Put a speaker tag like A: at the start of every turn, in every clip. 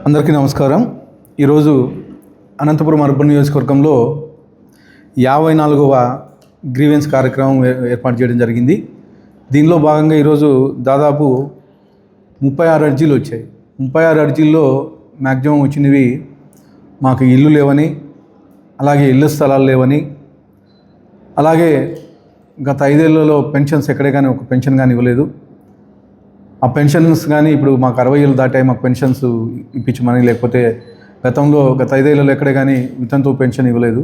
A: అందరికీ నమస్కారం. ఈరోజు అనంతపురం అర్బన్ నియోజకవర్గంలో 54వ గ్రీవెన్స్ కార్యక్రమం ఏర్పాటు చేయడం జరిగింది. దీనిలో భాగంగా ఈరోజు దాదాపు 36 అర్జీలు వచ్చాయి. 36 అర్జీల్లో మ్యాక్సిమం వచ్చినవి మాకు ఇల్లు లేవని, అలాగే ఇళ్ళ స్థలాలు లేవని, అలాగే గత 5 ఏళ్లలో పెన్షన్స్ ఎక్కడే కానీ ఒక పెన్షన్ కానీ ఇవ్వలేదు. ఆ పెన్షన్స్ కానీ ఇప్పుడు మాకు 60 ఏళ్ళు దాటాయి, మాకు పెన్షన్స్ ఇప్పించమని, లేకపోతే గత 5 ఏళ్లలో ఎక్కడే కానీ వితంతు పెన్షన్ ఇవ్వలేదు,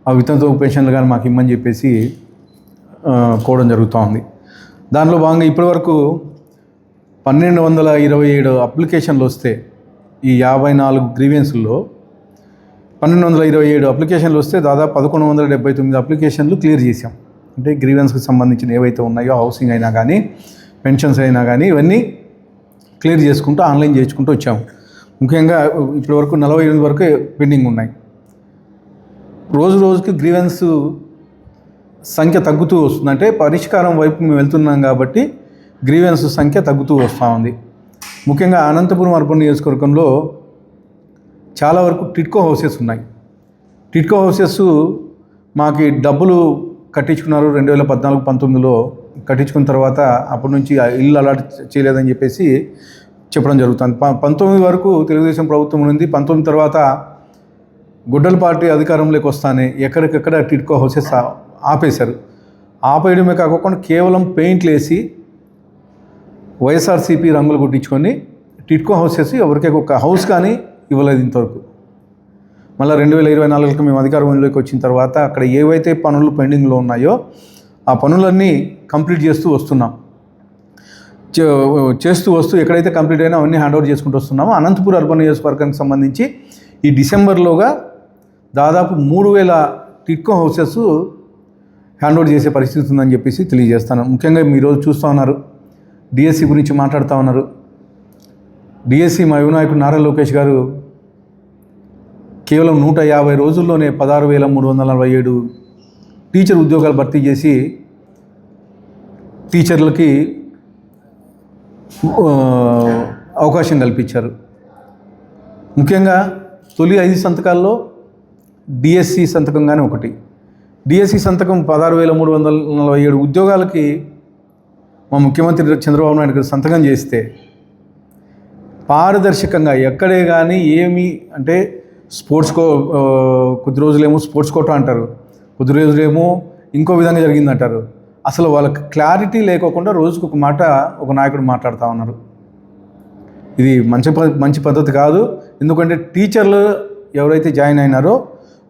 A: ఆ వితంతు పెన్షన్లు కానీ మాకు ఇమ్మని చెప్పేసి కోవడం జరుగుతూ ఉంది. దానిలో భాగంగా ఇప్పటివరకు 1227 అప్లికేషన్లు వస్తే, ఈ 54 గ్రీవెన్స్లో 1227 అప్లికేషన్లు వస్తే దాదాపు 1179 అప్లికేషన్లు క్లియర్ చేశాం. అంటే గ్రీవెన్స్కి సంబంధించిన ఏవైతే ఉన్నాయో, హౌసింగ్ అయినా కానీ పెన్షన్స్ అయినా కానీ ఇవన్నీ క్లియర్ చేసుకుంటూ ఆన్లైన్ చేసుకుంటూ వచ్చాము. ముఖ్యంగా ఇప్పటివరకు 48 వరకు పెండింగ్ ఉన్నాయి. రోజుకి గ్రీవెన్స్ సంఖ్య తగ్గుతూ వస్తుంది. అంటే పరిష్కారం వైపు మేము వెళ్తున్నాం కాబట్టి గ్రీవెన్స్ సంఖ్య తగ్గుతూ వస్తూ ఉంది. ముఖ్యంగా అనంతపురం అర్బన్ నియోజకవర్గంలో చాలా వరకు టిడ్కో హౌసెస్ ఉన్నాయి. టిడ్కో హౌసెస్ మాకు డబ్బులు కట్టించుకున్నారు 2014-19లో కట్టించుకున్న తర్వాత అప్పటి నుంచి ఇల్లు అలాట్ చేయలేదని చెప్పేసి చెప్పడం జరుగుతుంది. 19 వరకు తెలుగుదేశం ప్రభుత్వం ఉంది. 19 తర్వాత గుడ్డల పార్టీ అధికారంలోకి వస్తానే ఎక్కడికెక్కడ టిడ్కో హౌసెస్ ఆపేశారు. ఆపేయడమే కాకుండా కేవలం పెయింట్లు వేసి వైఎస్ఆర్సీపీ రంగులు కొట్టించుకొని టిడ్కో హౌసెస్ ఎవరికి ఒక హౌస్ కానీ ఇవ్వలేదు ఇంతవరకు. మళ్ళీ 2024 మేము అధికారంలోకి వచ్చిన తర్వాత అక్కడ ఏవైతే పనులు పెండింగ్లో ఉన్నాయో ఆ పనులన్నీ కంప్లీట్ చేస్తూ వస్తున్నాం. ఎక్కడైతే కంప్లీట్ అయినా అవన్నీ హ్యాండ్ ఓవర్ చేసుకుంటూ వస్తున్నామో. అనంతపురం అర్బన్ నియోజకవర్గానికి సంబంధించి ఈ డిసెంబర్లోగా దాదాపు 3000 టిడ్కో హౌసెస్ హ్యాండ్ ఓవర్ చేసే పరిస్థితి ఉందని చెప్పేసి తెలియజేస్తాను. ముఖ్యంగా ఈరోజు చూస్తూ ఉన్నారు, డిఎస్సి గురించి మాట్లాడుతూ ఉన్నారు. డిఎస్సి మా యువ నాయకుడు నారా లోకేష్ గారు కేవలం 150 రోజుల్లోనే 16,347 టీచర్ ఉద్యోగాలు భర్తీ చేసి టీచర్లకి అవకాశం కల్పించారు. ముఖ్యంగా తొలి 5 సంతకాల్లో డిఎస్సి సంతకంగానే ఒకటి. డిఎస్సి సంతకం 16,347 ఉద్యోగాలకి మా ముఖ్యమంత్రి చంద్రబాబు నాయుడు గారు సంతకం చేస్తే పారదర్శకంగా ఎక్కడే కానీ ఏమి అంటే కొద్ది రోజులేమో స్పోర్ట్స్ కోటా అంటారు, కొద్ది రోజులేమో ఇంకో విధంగా జరిగిందంటారు. అసలు వాళ్ళకి క్లారిటీ లేకోకుండా రోజుకు ఒక మాట ఒక నాయకుడు మాట్లాడుతూ ఉన్నారు. ఇది మంచి పద్ధతి కాదు. ఎందుకంటే టీచర్లు ఎవరైతే జాయిన్ అయినారో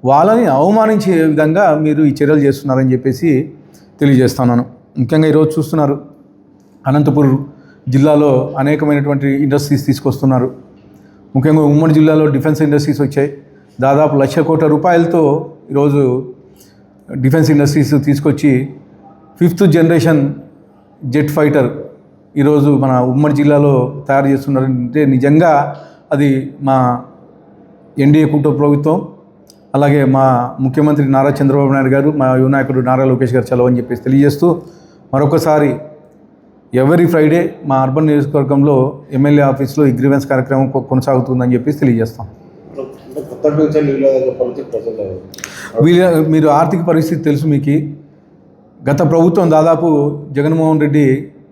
A: వాళ్ళని అవమానించే విధంగా మీరు ఈ చర్యలు చేస్తున్నారని చెప్పేసి తెలియజేస్తున్నాను. ముఖ్యంగా ఈరోజు చూస్తున్నారు, అనంతపురం జిల్లాలో అనేకమైనటువంటి ఇండస్ట్రీస్ తీసుకొస్తున్నారు. ముఖ్యంగా ఉమ్మడి జిల్లాలో డిఫెన్స్ ఇండస్ట్రీస్ వచ్చాయి. దాదాపు 1,00,000 కోట్ల రూపాయలతో ఈరోజు డిఫెన్స్ ఇండస్ట్రీస్ తీసుకొచ్చి 5th జనరేషన్ జెట్ ఫైటర్ ఈరోజు మన ఉమ్మడి జిల్లాలో తయారు చేస్తున్నారంటే నిజంగా అది మా ఎన్డీఏ కూటమి ప్రభుత్వం, అలాగే మా ముఖ్యమంత్రి నారా చంద్రబాబు నాయుడు గారు, మా యువ నాయకుడు నారా లోకేష్ గారు చలవని చెప్పేసి తెలియజేస్తూ మరొకసారి ఎవరీ ఫ్రైడే మా అర్బన్ నియోజకవర్గంలో ఎమ్మెల్యే ఆఫీస్లో ఈ గ్రీవెన్స్ కార్యక్రమం కొనసాగుతుందని చెప్పేసి తెలియజేస్తాం. మీరు ఆర్థిక పరిస్థితి తెలుసు మీకు. గత ప్రభుత్వం దాదాపు జగన్మోహన్ రెడ్డి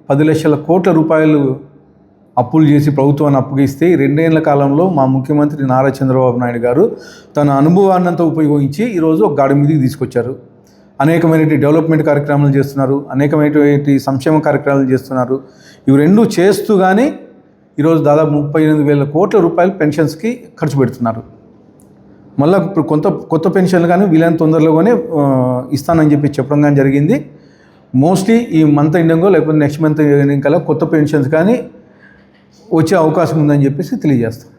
A: 10 లక్షల కోట్ల రూపాయలు అప్పులు చేసి ప్రభుత్వాన్ని అప్పగిస్తే 2 ఏళ్ల కాలంలో మా ముఖ్యమంత్రి నారా చంద్రబాబు నాయుడు గారు తన అనుభవాన్నంతా ఉపయోగించి ఈరోజు ఒక గాడి మీదకి తీసుకొచ్చారు. అనేకమైనటువంటి డెవలప్మెంట్ కార్యక్రమాలు చేస్తున్నారు, అనేకమైనటువంటి సంక్షేమ కార్యక్రమాలు చేస్తున్నారు. ఇవి రెండు చేస్తూ కానీ ఈరోజు దాదాపు 38,000 కోట్ల రూపాయలు పెన్షన్స్కి ఖర్చు పెడుతున్నారు. మళ్ళీ ఇప్పుడు కొత్త పెన్షన్లు కానీ వీలైన తొందరలోనే ఇస్తానని చెప్పి చెప్పడం కానీ జరిగింది. మోస్ట్లీ ఈ మంత్ ఎండింగో లేకపోతే నెక్స్ట్ మంత్ ఎండింగ్ కల్లా కొత్త పెన్షన్స్ కానీ వచ్చే అవకాశం ఉందని చెప్పేసి తెలియజేస్తాం.